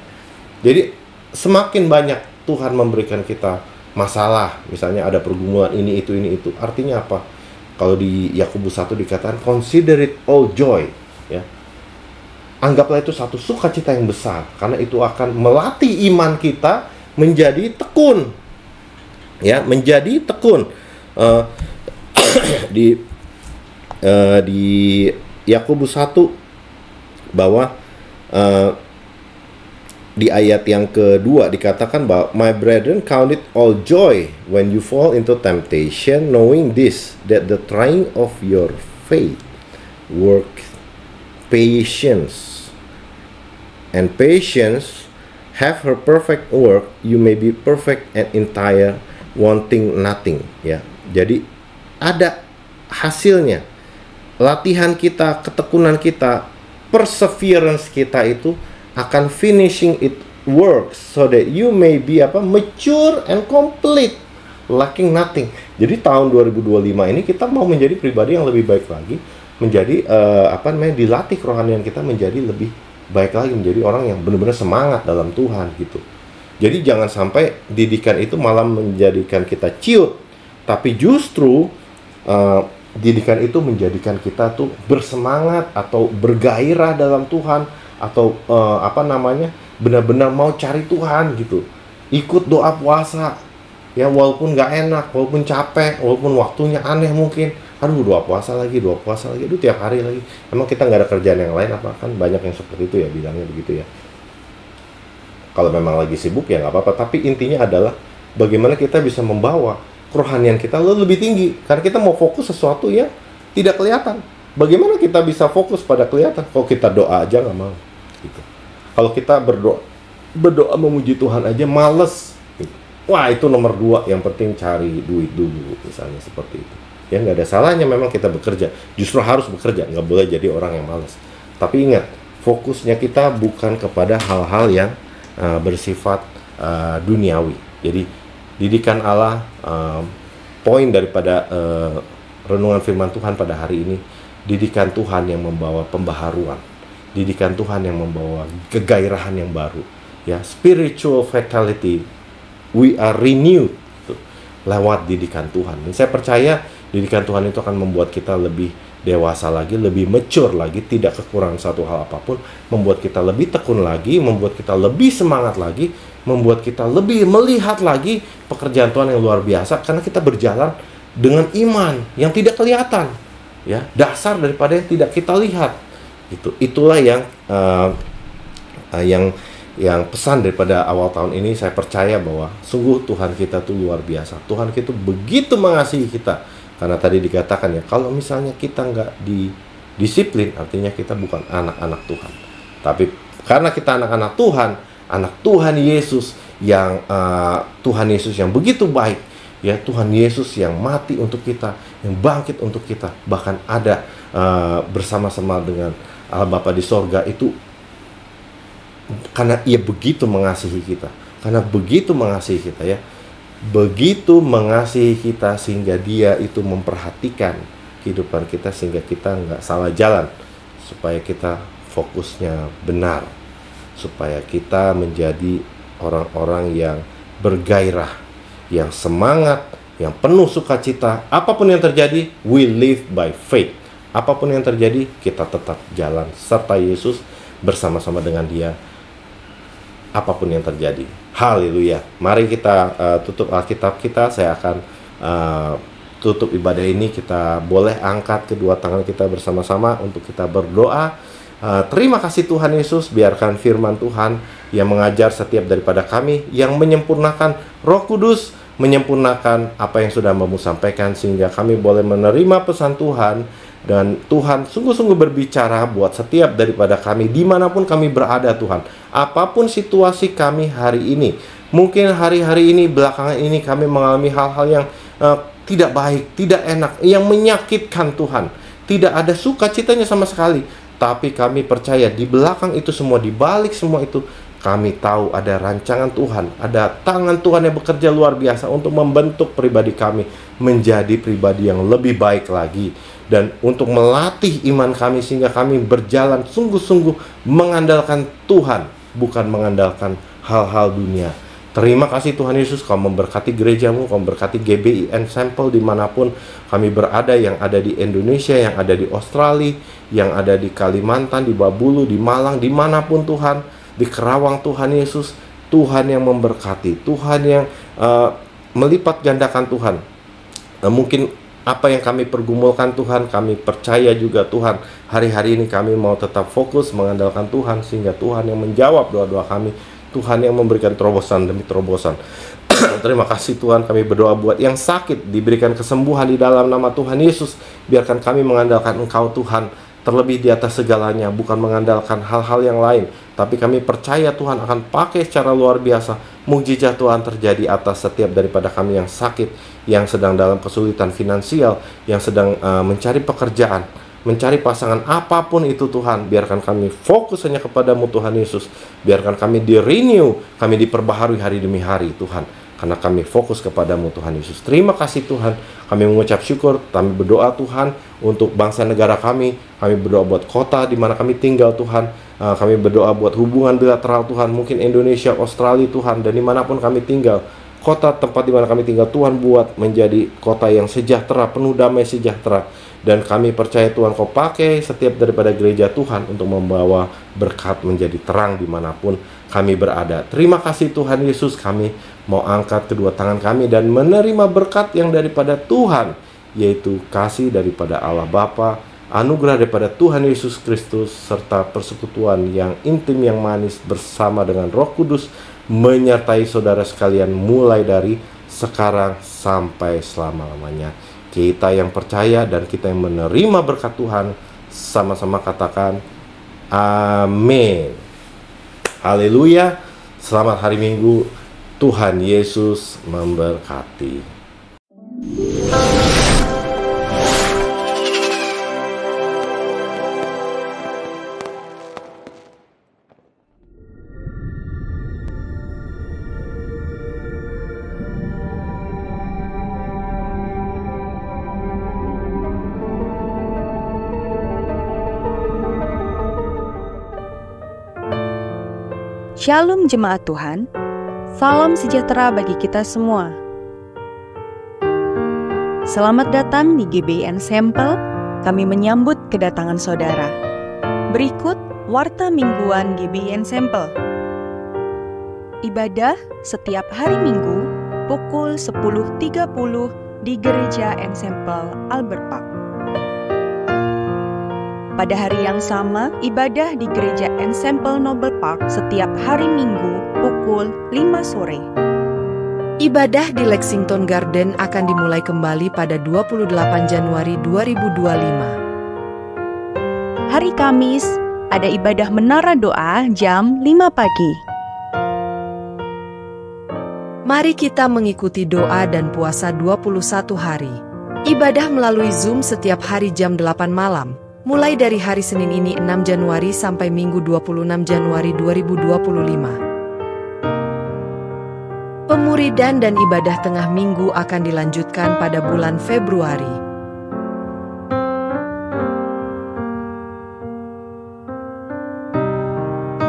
Speaker 4: Jadi semakin banyak Tuhan memberikan kita masalah, misalnya ada pergumulan ini itu. Artinya apa? Kalau di Yakobus 1 dikatakan consider it all joy, ya. Anggaplah itu satu sukacita yang besar, karena itu akan melatih iman kita menjadi tekun. Ya, menjadi tekun. Di Yakobus 1 bahwa di ayat yang kedua dikatakan bahwa my brethren, count it all joy when you fall into temptation, knowing this, that the trying of your faith work patience, and patience have her perfect work, you may be perfect and entire, wanting nothing. Ya, jadi ada hasilnya. Latihan kita, ketekunan kita, perseverance kita itu akan finishing it works so that you may be mature and complete, lacking nothing. Jadi tahun 2025 ini kita mau menjadi pribadi yang lebih baik lagi, menjadi dilatih kerohanian kita menjadi lebih baik lagi, menjadi orang yang benar-benar semangat dalam Tuhan gitu. Jadi jangan sampai didikan itu malah menjadikan kita ciut, tapi justru didikan itu menjadikan kita tuh bersemangat atau bergairah dalam Tuhan, atau benar-benar mau cari Tuhan gitu. Ikut doa puasa ya, walaupun nggak enak, walaupun capek, walaupun waktunya aneh mungkin. Aduh, doa puasa lagi, aduh tiap hari lagi. Emang kita nggak ada kerjaan yang lain apa? Kan banyak yang seperti itu ya, bilangnya begitu ya. Kalau memang lagi sibuk ya nggak apa-apa, tapi intinya adalah bagaimana kita bisa membawa kerohanian kita lebih tinggi, karena kita mau fokus sesuatu yang tidak kelihatan. Bagaimana kita bisa fokus pada kelihatan? Kalau kita doa aja nggak mau gitu. Kalau kita berdoa memuji Tuhan aja males gitu. Wah, itu nomor 2, yang penting cari duit dulu, misalnya seperti itu. Ya, nggak ada salahnya memang kita bekerja, justru harus bekerja, nggak boleh jadi orang yang malas. Tapi ingat, fokusnya kita bukan kepada hal-hal yang bersifat duniawi. Jadi didikan Allah, poin daripada renungan firman Tuhan pada hari ini, didikan Tuhan yang membawa pembaharuan, didikan Tuhan yang membawa kegairahan yang baru, ya, spiritual vitality. We are renewed lewat didikan Tuhan. Dan saya percaya didikan Tuhan itu akan membuat kita lebih dewasa lagi, lebih mature lagi, tidak kekurangan satu hal apapun, membuat kita lebih tekun lagi, membuat kita lebih semangat lagi, membuat kita lebih melihat lagi pekerjaan Tuhan yang luar biasa, karena kita berjalan dengan iman yang tidak kelihatan, ya, dasar daripada yang tidak kita lihat. Itulah yang pesan daripada awal tahun ini. Saya percaya bahwa sungguh Tuhan kita tuh luar biasa. Tuhan kita begitu mengasihi kita. Karena tadi dikatakan ya, kalau misalnya kita nggak disiplin, artinya kita bukan anak-anak Tuhan. Tapi karena kita anak-anak Tuhan, anak Tuhan Yesus yang Tuhan Yesus yang begitu baik, ya, Tuhan Yesus yang mati untuk kita, yang bangkit untuk kita, bahkan ada bersama-sama dengan Allah Bapa di sorga itu, karena Ia begitu mengasihi kita, karena begitu mengasihi kita, ya, begitu mengasihi kita sehingga Dia itu memperhatikan kehidupan kita sehingga kita nggak salah jalan, supaya kita fokusnya benar, supaya kita menjadi orang-orang yang bergairah, yang semangat, yang penuh sukacita. Apapun yang terjadi, we live by faith. Apapun yang terjadi, kita tetap jalan serta Yesus, bersama-sama dengan Dia. Apapun yang terjadi. Haleluya. Mari kita tutup Alkitab kita. Saya akan tutup ibadah ini. Kita boleh angkat kedua tangan kita bersama-sama untuk kita berdoa. Terima kasih Tuhan Yesus, biarkan firman Tuhan yang mengajar setiap daripada kami, yang menyempurnakan Roh Kudus, menyempurnakan apa yang sudah Mu sampaikan, sehingga kami boleh menerima pesan Tuhan. Dan Tuhan sungguh-sungguh berbicara buat setiap daripada kami, dimanapun kami berada Tuhan. Apapun situasi kami hari ini, mungkin hari-hari ini, belakangan ini kami mengalami hal-hal yang tidak baik, tidak enak, yang menyakitkan Tuhan. Tidak ada sukacitanya sama sekali. Tapi kami percaya di belakang itu semua, di balik semua itu, kami tahu ada rancangan Tuhan, ada tangan Tuhan yang bekerja luar biasa untuk membentuk pribadi kami menjadi pribadi yang lebih baik lagi. Dan untuk melatih iman kami sehingga kami berjalan sungguh-sungguh mengandalkan Tuhan, bukan mengandalkan hal-hal dunia. Terima kasih Tuhan Yesus, Kau memberkati gerejamu, Kau memberkati GBI Ensemble dimanapun kami berada, yang ada di Indonesia, yang ada di Australia, yang ada di Kalimantan, di Babulu, di Malang, dimanapun Tuhan, di Kerawang Tuhan Yesus. Tuhan yang memberkati, Tuhan yang melipat gandakan Tuhan. Mungkin apa yang kami pergumulkan Tuhan, kami percaya juga Tuhan, hari-hari ini kami mau tetap fokus mengandalkan Tuhan, sehingga Tuhan yang menjawab doa-doa kami, Tuhan yang memberikan terobosan demi terobosan. Terima kasih Tuhan, kami berdoa buat yang sakit, diberikan kesembuhan di dalam nama Tuhan Yesus. Biarkan kami mengandalkan Engkau Tuhan, terlebih di atas segalanya, bukan mengandalkan hal-hal yang lain. Tapi kami percaya Tuhan akan pakai secara luar biasa. Mukjizat Tuhan terjadi atas setiap daripada kami yang sakit, yang sedang dalam kesulitan finansial, yang sedang mencari pekerjaan, mencari pasangan, apapun itu Tuhan. Biarkan kami fokus hanya kepadamu Tuhan Yesus. Biarkan kami di-renew, kami diperbaharui hari demi hari Tuhan, karena kami fokus kepadamu Tuhan Yesus. Terima kasih Tuhan, kami mengucap syukur, kami berdoa Tuhan untuk bangsa negara kami berdoa buat kota di mana kami tinggal Tuhan, kami berdoa buat hubungan bilateral Tuhan, mungkin Indonesia, Australia Tuhan, dan dimanapun kami tinggal, kota tempat di mana kami tinggal Tuhan buat menjadi kota yang sejahtera, penuh damai sejahtera. Dan kami percaya Tuhan Kau pakai setiap daripada gereja Tuhan untuk membawa berkat menjadi terang dimanapun kami berada. Terima kasih Tuhan Yesus, kami mau angkat kedua tangan kami dan menerima berkat yang daripada Tuhan, yaitu kasih daripada Allah Bapa, anugerah daripada Tuhan Yesus Kristus, serta persekutuan yang intim yang manis bersama dengan Roh Kudus menyertai saudara sekalian mulai dari sekarang sampai selama-lamanya. Kita yang percaya dan kita yang menerima berkat Tuhan, sama-sama katakan amin. Haleluya. Selamat hari Minggu. Tuhan Yesus memberkati.
Speaker 1: Shalom jemaat Tuhan, salam sejahtera bagi kita semua. Selamat datang di GBI Ensemble, kami menyambut kedatangan saudara. Berikut warta mingguan GBI Ensemble. Ibadah setiap hari Minggu pukul 10.30 di Gereja Ensemble Albert Park. Pada hari yang sama, ibadah di Gereja Ensemble Noble Park setiap hari Minggu pukul 5 sore.
Speaker 2: Ibadah di Lexington Garden akan dimulai kembali pada 28 Januari 2025.
Speaker 1: Hari Kamis, ada ibadah menara doa jam 5 pagi.
Speaker 2: Mari kita mengikuti doa dan puasa 21 hari. Ibadah melalui Zoom setiap hari jam 8 malam. Mulai dari hari Senin ini 6 Januari sampai Minggu 26 Januari 2025. Pemuridan dan ibadah tengah minggu akan dilanjutkan pada bulan Februari.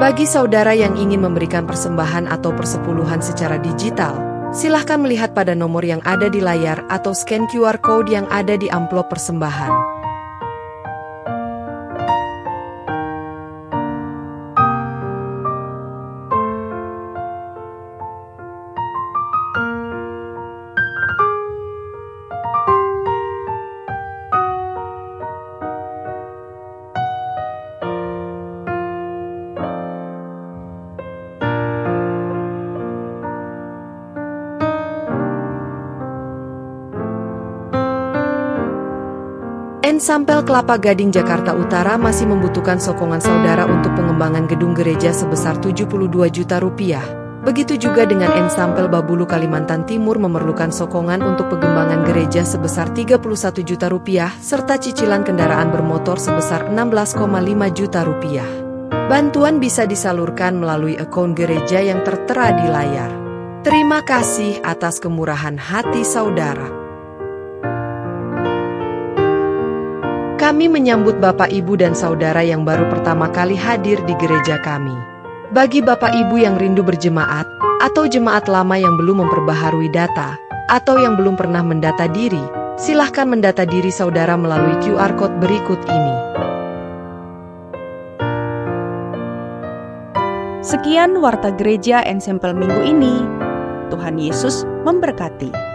Speaker 2: Bagi saudara yang ingin memberikan persembahan atau persepuluhan secara digital, Silahkan melihat pada nomor yang ada di layar atau scan QR Code yang ada di amplop persembahan. Ensampel Kelapa Gading Jakarta Utara masih membutuhkan sokongan saudara untuk pengembangan gedung gereja sebesar 72 juta rupiah. Begitu juga dengan Ensampel Babulu Kalimantan Timur memerlukan sokongan untuk pengembangan gereja sebesar 31 juta rupiah serta cicilan kendaraan bermotor sebesar 16,5 juta rupiah. Bantuan bisa disalurkan melalui akun gereja yang tertera di layar. Terima kasih atas kemurahan hati saudara. Kami menyambut Bapak, Ibu, dan Saudara yang baru pertama kali hadir di gereja kami. Bagi Bapak Ibu yang rindu berjemaat, atau jemaat lama yang belum memperbaharui data, atau yang belum pernah mendata diri, silahkan mendata diri saudara melalui QR Code berikut ini.
Speaker 1: Sekian Warta Gereja Ensampel minggu ini. Tuhan Yesus memberkati.